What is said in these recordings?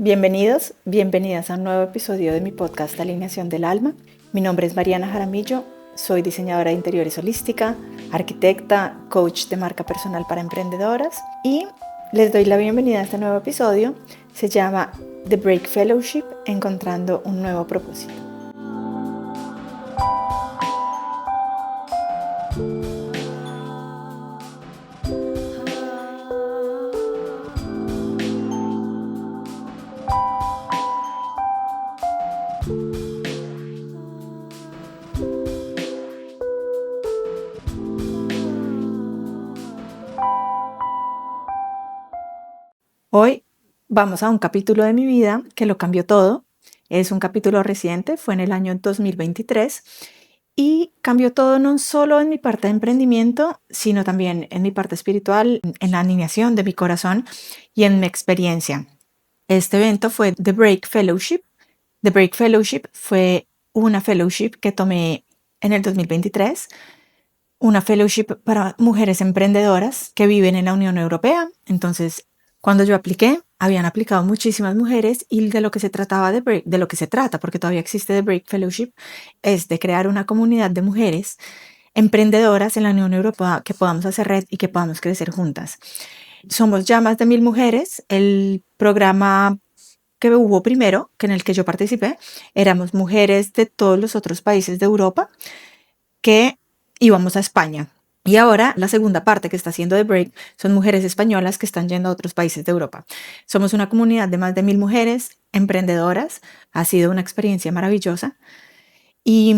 Bienvenidos, bienvenidas a un nuevo episodio de mi podcast Alineación del Alma. Mi nombre es Mariana Jaramillo, soy diseñadora de interiores holística, arquitecta, coach de marca personal para emprendedoras y les doy la bienvenida a este nuevo episodio. Se llama The Break Fellowship, encontrando un nuevo propósito. Hoy vamos a un capítulo de mi vida que lo cambió todo. Es un capítulo reciente, fue en el año 2023 y cambió todo no solo en mi parte de emprendimiento, sino también en mi parte espiritual, en la alineación de mi corazón y en mi experiencia. Este evento fue The Break Fellowship. The Break Fellowship fue una fellowship que tomé en el 2023, una fellowship para mujeres emprendedoras que viven en la Unión Europea. Entonces, cuando yo apliqué, habían aplicado muchísimas mujeres y de lo que se trataba de lo que se trata, porque todavía existe The Break Fellowship, es de crear una comunidad de mujeres emprendedoras en la Unión Europea que podamos hacer red y que podamos crecer juntas. Somos ya más de 1000 mujeres. El programa que hubo primero, que en el que yo participé, éramos mujeres de todos los otros países de Europa que íbamos a España. Y ahora la segunda parte que está haciendo The Break son mujeres españolas que están yendo a otros países de Europa. Somos una comunidad de más de 1000 mujeres emprendedoras. Ha sido una experiencia maravillosa. Y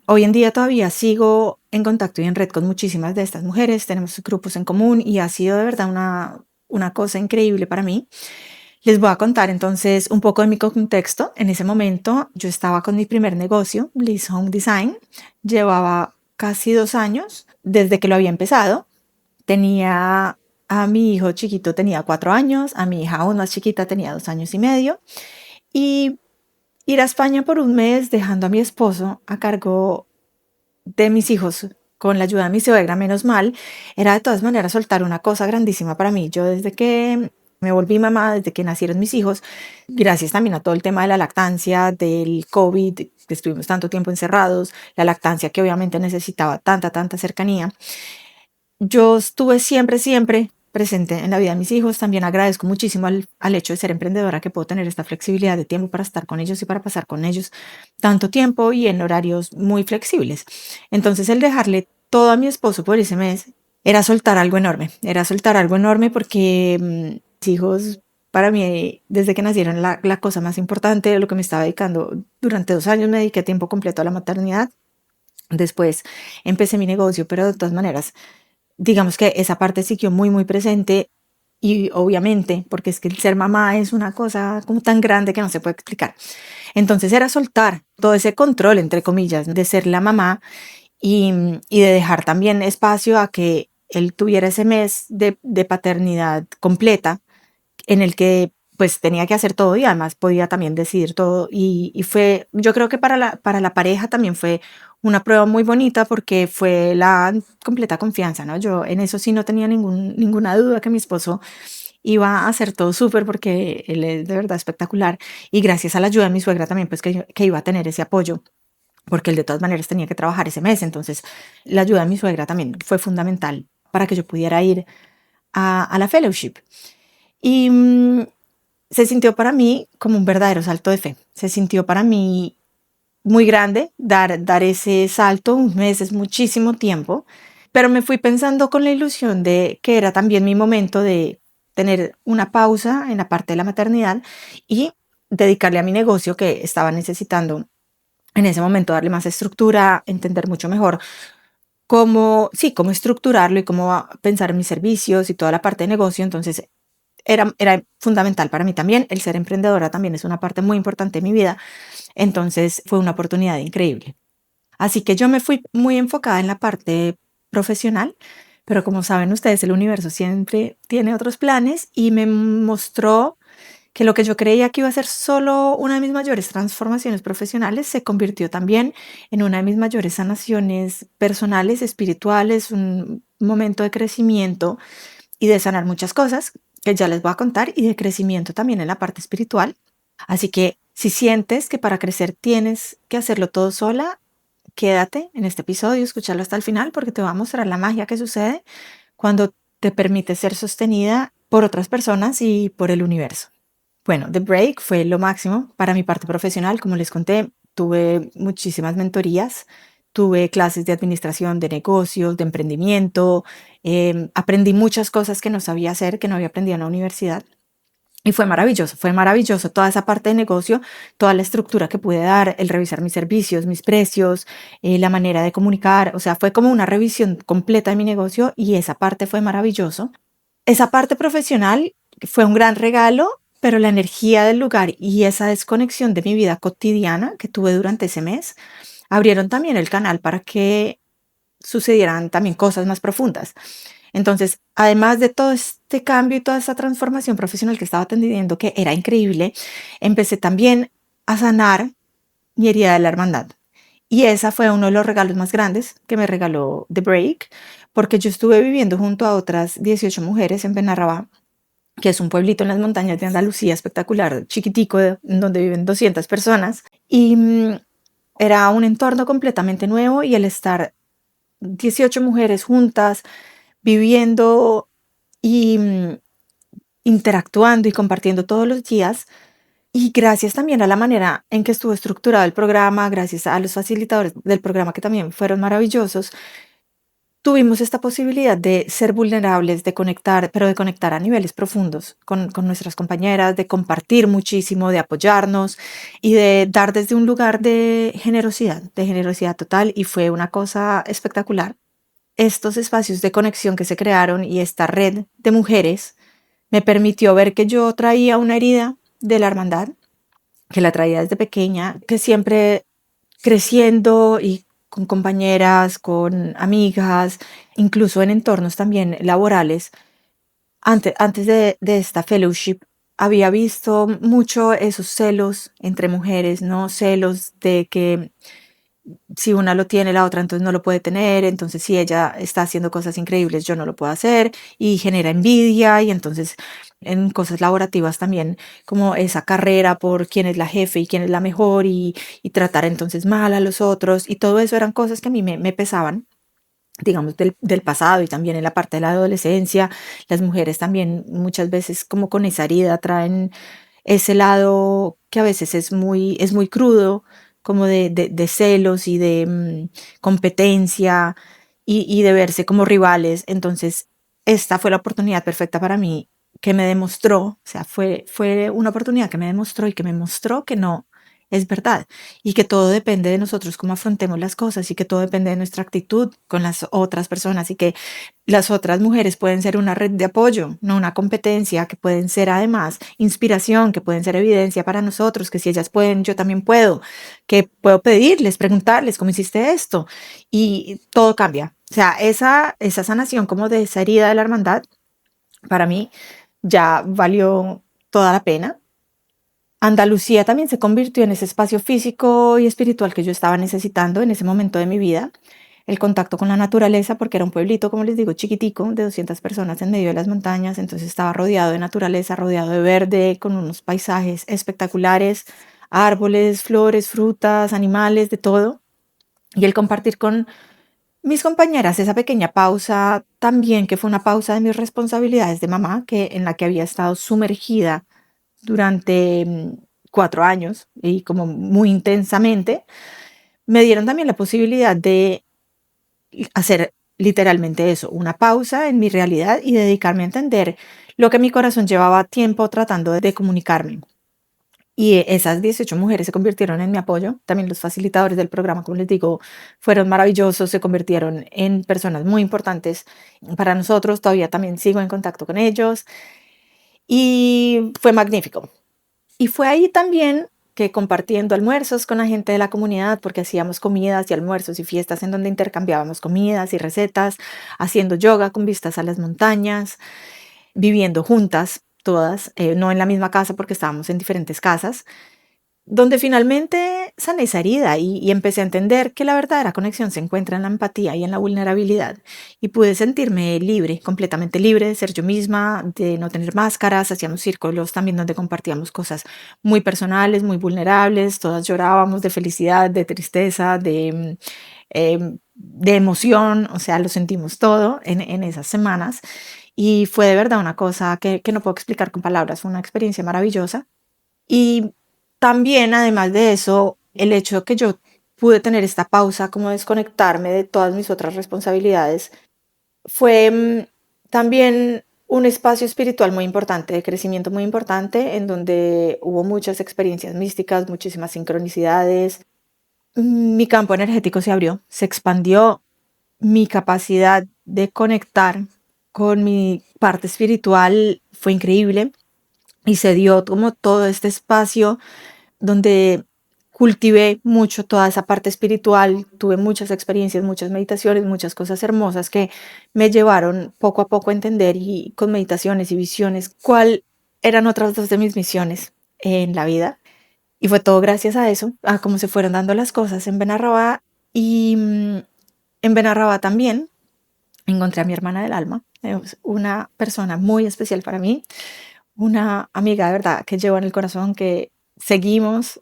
hoy en día todavía sigo en contacto y en red con muchísimas de estas mujeres. Tenemos grupos en común y ha sido de verdad una cosa increíble para mí. Les voy a contar entonces un poco de mi contexto. En ese momento yo estaba con mi primer negocio, Bliss Home Design. Llevaba casi 2 años desde que lo había empezado. Tenía a mi hijo chiquito, tenía 4 años, a mi hija aún más chiquita tenía 2 años y medio. Y ir a España por un mes dejando a mi esposo a cargo de mis hijos con la ayuda de mi suegra, menos mal, era de todas maneras soltar una cosa grandísima para mí. Yo desde que me volví mamá, desde que nacieron mis hijos, gracias también a todo el tema de la lactancia, del COVID, que estuvimos tanto tiempo encerrados, la lactancia que obviamente necesitaba tanta cercanía. Yo estuve siempre presente en la vida de mis hijos. También agradezco muchísimo al hecho de ser emprendedora que puedo tener esta flexibilidad de tiempo para estar con ellos y para pasar con ellos tanto tiempo y en horarios muy flexibles. Entonces el dejarle todo a mi esposo por ese mes era soltar algo enorme porque mis hijos para mí desde que nacieron la cosa más importante de lo que me estaba dedicando durante 2 años. Me dediqué tiempo completo a la maternidad. Después empecé mi negocio, pero de todas maneras digamos que esa parte siguió muy presente y obviamente, porque es que el ser mamá es una cosa como tan grande que no se puede explicar. Entonces era soltar todo ese control, entre comillas, de ser la mamá y de dejar también espacio a que él tuviera ese mes de paternidad completa en el que pues tenía que hacer todo y además podía también decidir todo y fue, yo creo que para la pareja también fue una prueba muy bonita porque fue la completa confianza, ¿no? Yo en eso sí no tenía ninguna duda que mi esposo iba a hacer todo súper porque él es de verdad espectacular y gracias a la ayuda de mi suegra también pues que iba a tener ese apoyo porque él de todas maneras tenía que trabajar ese mes. Entonces la ayuda de mi suegra también fue fundamental para que yo pudiera ir a la fellowship. Y se sintió para mí como un verdadero salto de fe. Se sintió para mí muy grande dar ese salto. Un mes es muchísimo tiempo, pero me fui pensando con la ilusión de que era también mi momento de tener una pausa en la parte de la maternidad y dedicarle a mi negocio que estaba necesitando en ese momento, darle más estructura, entender mucho mejor cómo estructurarlo y cómo pensar en mis servicios y toda la parte de negocio. Entonces era fundamental para mí también. El ser emprendedora también es una parte muy importante de mi vida. Entonces fue una oportunidad increíble. Así que yo me fui muy enfocada en la parte profesional, pero como saben ustedes, el universo siempre tiene otros planes y me mostró que lo que yo creía que iba a ser solo una de mis mayores transformaciones profesionales se convirtió también en una de mis mayores sanaciones personales, espirituales, un momento de crecimiento y de sanar muchas cosas que ya les voy a contar y de crecimiento también en la parte espiritual. Así que si sientes que para crecer tienes que hacerlo todo sola, quédate en este episodio, escúchalo hasta el final porque te va a mostrar la magia que sucede cuando te permites ser sostenida por otras personas y por el universo. Bueno, The Break fue lo máximo para mi parte profesional. Como les conté, tuve muchísimas mentorías, tuve clases de administración, de negocios, de emprendimiento, aprendí muchas cosas que no sabía hacer, que no había aprendido en la universidad. Y fue maravilloso toda esa parte de negocio, toda la estructura que pude dar, el revisar mis servicios, mis precios, la manera de comunicar, o sea, fue como una revisión completa de mi negocio y esa parte fue maravilloso. Esa parte profesional fue un gran regalo, pero la energía del lugar y esa desconexión de mi vida cotidiana que tuve durante ese mes abrieron también el canal para que sucedieran también cosas más profundas. Entonces, además de todo este cambio y toda esta transformación profesional que estaba teniendo, que era increíble, empecé también a sanar mi herida de la hermandad. Y esa fue uno de los regalos más grandes que me regaló The Break, porque yo estuve viviendo junto a otras 18 mujeres en Benarrabá, que es un pueblito en las montañas de Andalucía espectacular, chiquitico, donde viven 200 personas. Y era un entorno completamente nuevo y el estar 18 mujeres juntas, viviendo y interactuando y compartiendo todos los días. Y gracias también a la manera en que estuvo estructurado el programa, gracias a los facilitadores del programa que también fueron maravillosos, tuvimos esta posibilidad de ser vulnerables, de conectar, pero de conectar a niveles profundos con nuestras compañeras, de compartir muchísimo, de apoyarnos y de dar desde un lugar de generosidad total. Y fue una cosa espectacular. Estos espacios de conexión que se crearon y esta red de mujeres me permitió ver que yo traía una herida de la hermandad, que la traía desde pequeña, que siempre creciendo y con compañeras, con amigas, incluso en entornos también laborales, antes de esta fellowship, había visto mucho esos celos entre mujeres, ¿no? Celos de que si una lo tiene, la otra entonces no lo puede tener, entonces si ella está haciendo cosas increíbles, yo no lo puedo hacer y genera envidia y entonces en cosas laborativas también como esa carrera por quién es la jefe y quién es la mejor y tratar entonces mal a los otros y todo eso eran cosas que a mí me pesaban, digamos, del pasado y también en la parte de la adolescencia. Las mujeres también muchas veces como con esa herida traen ese lado que a veces es muy crudo, como de celos y de competencia y de verse como rivales. Entonces, esta fue la oportunidad perfecta para mí que me demostró, o sea, fue una oportunidad que me demostró y que me mostró que no es verdad y que todo depende de nosotros cómo afrontemos las cosas y que todo depende de nuestra actitud con las otras personas y que las otras mujeres pueden ser una red de apoyo, no una competencia, que pueden ser además inspiración, que pueden ser evidencia para nosotros, que si ellas pueden, yo también puedo, que puedo pedirles, preguntarles cómo hiciste esto y todo cambia. O sea, esa sanación como de esa herida de la hermandad, para mí ya valió toda la pena. Andalucía también se convirtió en ese espacio físico y espiritual que yo estaba necesitando en ese momento de mi vida. El contacto con la naturaleza, porque era un pueblito, como les digo, chiquitico, de 200 personas en medio de las montañas, entonces estaba rodeado de naturaleza, rodeado de verde, con unos paisajes espectaculares, árboles, flores, frutas, animales, de todo. Y el compartir con mis compañeras esa pequeña pausa también, que fue una pausa de mis responsabilidades de mamá, en la que había estado sumergida durante 4 años y como muy intensamente, me dieron también la posibilidad de hacer literalmente eso, una pausa en mi realidad y dedicarme a entender lo que mi corazón llevaba tiempo tratando de comunicarme. Y esas 18 mujeres se convirtieron en mi apoyo. También los facilitadores del programa, como les digo, fueron maravillosos, se convirtieron en personas muy importantes para nosotros. Todavía también sigo en contacto con ellos y fue magnífico. Y fue ahí también que compartiendo almuerzos con la gente de la comunidad, porque hacíamos comidas y almuerzos y fiestas en donde intercambiábamos comidas y recetas, haciendo yoga con vistas a las montañas, viviendo juntas, todas, no en la misma casa porque estábamos en diferentes casas. donde finalmente sané esa herida y empecé a entender que la verdadera conexión se encuentra en la empatía y en la vulnerabilidad. Y pude sentirme libre, completamente libre de ser yo misma, de no tener máscaras. Hacíamos círculos también donde compartíamos cosas muy personales, muy vulnerables. Todas llorábamos de felicidad, de tristeza, de emoción. O sea, lo sentimos todo en esas semanas. Y fue de verdad una cosa que no puedo explicar con palabras. Fue una experiencia maravillosa. Y también, además de eso, el hecho de que yo pude tener esta pausa, como desconectarme de todas mis otras responsabilidades, fue también un espacio espiritual muy importante, de crecimiento muy importante, en donde hubo muchas experiencias místicas, muchísimas sincronicidades. Mi campo energético se abrió, se expandió, mi capacidad de conectar con mi parte espiritual fue increíble y se dio como todo este espacio donde cultivé mucho toda esa parte espiritual, tuve muchas experiencias, muchas meditaciones, muchas cosas hermosas que me llevaron poco a poco a entender y con meditaciones y visiones cuál eran otras dos de mis misiones en la vida. Y fue todo gracias a eso, a cómo se fueron dando las cosas en Benarrabá. Y en Benarrabá también encontré a mi hermana del alma, es una persona muy especial para mí, una amiga de verdad que llevo en el corazón, que seguimos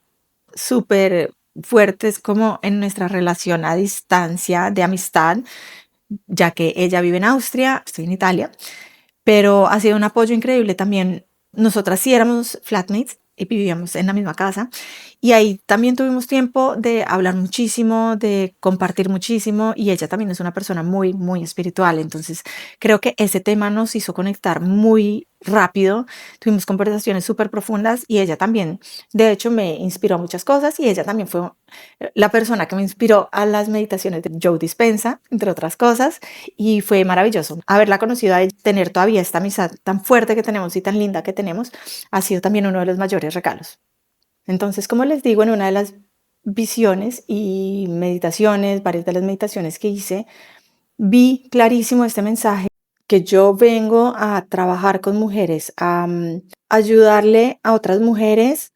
súper fuertes como en nuestra relación a distancia de amistad, ya que ella vive en Austria, estoy en Italia, pero ha sido un apoyo increíble también. Nosotras sí éramos flatmates y vivíamos en la misma casa y ahí también tuvimos tiempo de hablar muchísimo, de compartir muchísimo y ella también es una persona muy, muy espiritual. Entonces creo que ese tema nos hizo conectar muy rápido. Tuvimos conversaciones súper profundas y ella también, de hecho, me inspiró a muchas cosas y ella también fue la persona que me inspiró a las meditaciones de Joe Dispenza, entre otras cosas, y fue maravilloso haberla conocido a ella, tener todavía esta amistad tan fuerte que tenemos y tan linda que tenemos, ha sido también uno de los mayores regalos. Entonces, como les digo, en una de las visiones y meditaciones, varias de las meditaciones que hice, vi clarísimo este mensaje que yo vengo a trabajar con mujeres, a ayudarle a otras mujeres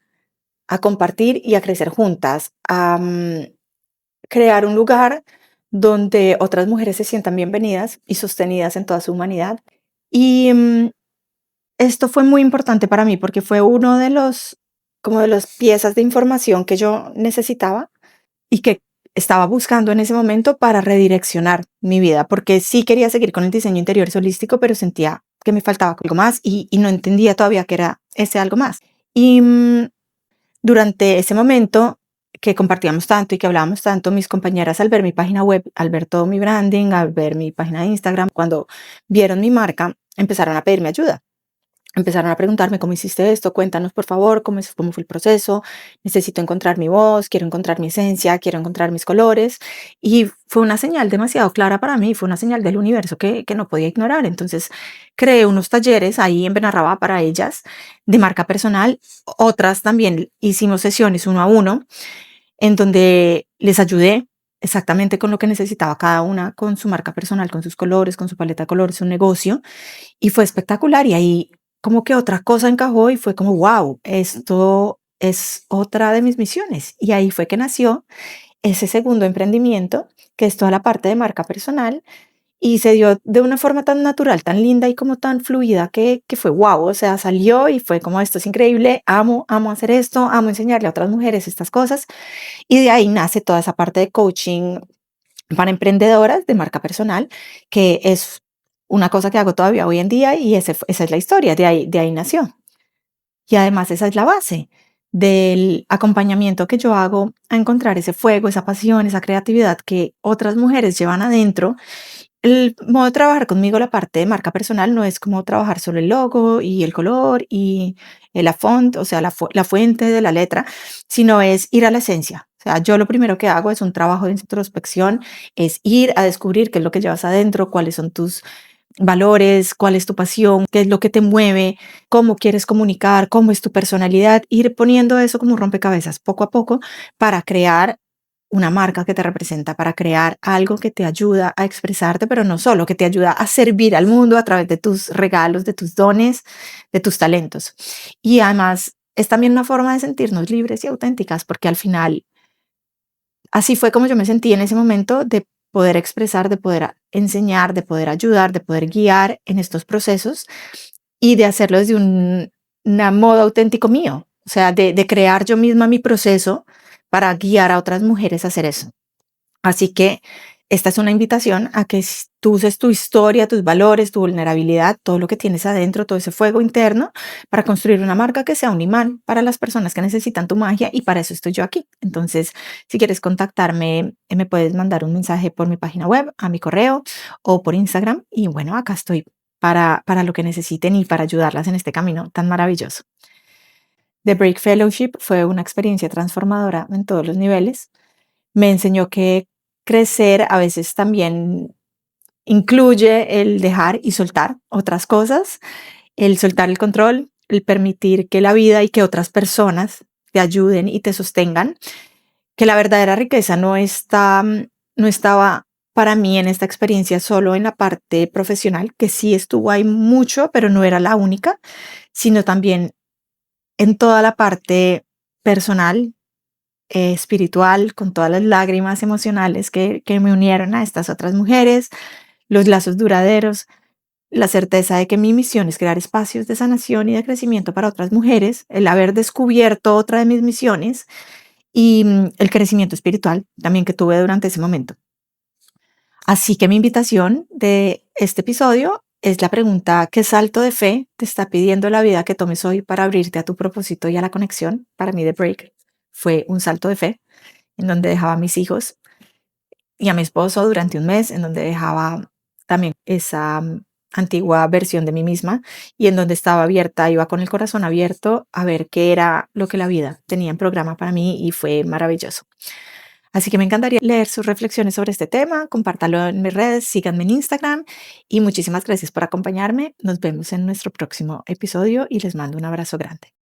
a compartir y a crecer juntas, a crear un lugar donde otras mujeres se sientan bienvenidas y sostenidas en toda su humanidad. Y esto fue muy importante para mí porque fue uno de los, como de las piezas de información que yo necesitaba y que estaba buscando en ese momento para redireccionar mi vida, porque sí quería seguir con el diseño interior holístico, pero sentía que me faltaba algo más y no entendía todavía qué era ese algo más. Y durante ese momento que compartíamos tanto y que hablábamos tanto, mis compañeras al ver mi página web, al ver todo mi branding, al ver mi página de Instagram, cuando vieron mi marca, empezaron a pedirme ayuda. Empezaron a preguntarme cómo hiciste esto, cuéntanos por favor cómo fue el proceso, necesito encontrar mi voz, quiero encontrar mi esencia, quiero encontrar mis colores. Y fue una señal demasiado clara para mí, fue una señal del universo que no podía ignorar. Entonces creé unos talleres ahí en Benarrabá para ellas de marca personal. Otras también hicimos sesiones uno a uno en donde les ayudé exactamente con lo que necesitaba cada una, con su marca personal, con sus colores, con su paleta de colores, su negocio. Y fue espectacular. Y ahí como que otra cosa encajó y fue como, wow, esto es otra de mis misiones. Y ahí fue que nació ese segundo emprendimiento, que es toda la parte de marca personal. Y se dio de una forma tan natural, tan linda y como tan fluida que fue wow, o sea, salió y fue como esto es increíble, amo hacer esto, amo enseñarle a otras mujeres estas cosas. Y de ahí nace toda esa parte de coaching para emprendedoras de marca personal, que es una cosa que hago todavía hoy en día y esa es la historia, de ahí nació. Y además esa es la base del acompañamiento que yo hago a encontrar ese fuego, esa pasión, esa creatividad que otras mujeres llevan adentro. El modo de trabajar conmigo, la parte de marca personal, no es como trabajar solo el logo y el color y la font, o sea, la fuente de la letra, sino es ir a la esencia. O sea, yo lo primero que hago es un trabajo de introspección, es ir a descubrir qué es lo que llevas adentro, cuáles son tus valores, cuál es tu pasión, qué es lo que te mueve, cómo quieres comunicar, cómo es tu personalidad, ir poniendo eso como un rompecabezas poco a poco para crear una marca que te representa, para crear algo que te ayuda a expresarte, pero no solo, que te ayuda a servir al mundo a través de tus regalos, de tus dones, de tus talentos. Y además es también una forma de sentirnos libres y auténticas, porque al final así fue como yo me sentí en ese momento de poder expresar, de poder enseñar, de poder ayudar, de poder guiar en estos procesos y de hacerlo desde un modo auténtico mío, o sea, de crear yo misma mi proceso para guiar a otras mujeres a hacer eso. Así que esta es una invitación a que tú uses tu historia, tus valores, tu vulnerabilidad, todo lo que tienes adentro, todo ese fuego interno, para construir una marca que sea un imán para las personas que necesitan tu magia y para eso estoy yo aquí. Entonces, si quieres contactarme, me puedes mandar un mensaje por mi página web, a mi correo o por Instagram. Y bueno, acá estoy para lo que necesiten y para ayudarlas en este camino tan maravilloso. The Break Fellowship fue una experiencia transformadora en todos los niveles. Me enseñó que crecer a veces también incluye el dejar y soltar otras cosas, el soltar el control, el permitir que la vida y que otras personas te ayuden y te sostengan, que la verdadera riqueza no estaba para mí en esta experiencia solo en la parte profesional, que sí estuvo ahí mucho, pero no era la única, sino también en toda la parte personal, espiritual, con todas las lágrimas emocionales que me unieron a estas otras mujeres, los lazos duraderos, la certeza de que mi misión es crear espacios de sanación y de crecimiento para otras mujeres, el haber descubierto otra de mis misiones y el crecimiento espiritual también que tuve durante ese momento. Así que mi invitación de este episodio es la pregunta: ¿qué salto de fe te está pidiendo la vida que tomes hoy para abrirte a tu propósito y a la conexión? Para mí, The Break fue un salto de fe en donde dejaba a mis hijos y a mi esposo durante un mes, en donde dejaba también esa antigua versión de mí misma y en donde estaba abierta, iba con el corazón abierto a ver qué era lo que la vida tenía en programa para mí y fue maravilloso. Así que me encantaría leer sus reflexiones sobre este tema, compártalo en mis redes, síganme en Instagram y muchísimas gracias por acompañarme. Nos vemos en nuestro próximo episodio y les mando un abrazo grande.